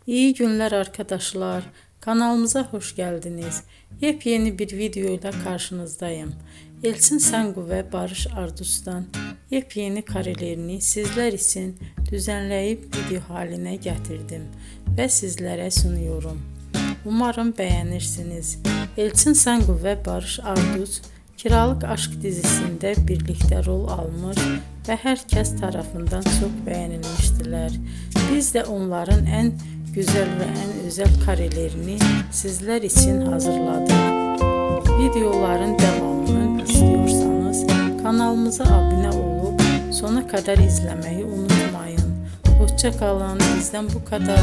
İyi günler arkadaşlar. Kanalımıza hoş geldiniz. Yepyeni bir video ile karşınızdayım. Elçin Sangu ve Barış Ardus'tan yepyeni karelerini sizler için düzenleyip video haline getirdim ve sizlere sunuyorum. Umarım beğenirsiniz. Elçin Sangu ve Barış Ardus Kiralık Aşk dizisinde birlikte rol almış ve herkes tarafından çok beğenilmiştiler. Biz de onların en güzel ve en özel karelerini sizler için hazırladık. Videoların devamını istiyorsanız kanalımıza abone olup sona kadar izlemeyi unutmayın. Hoşça kalın. Bizden bu kadar.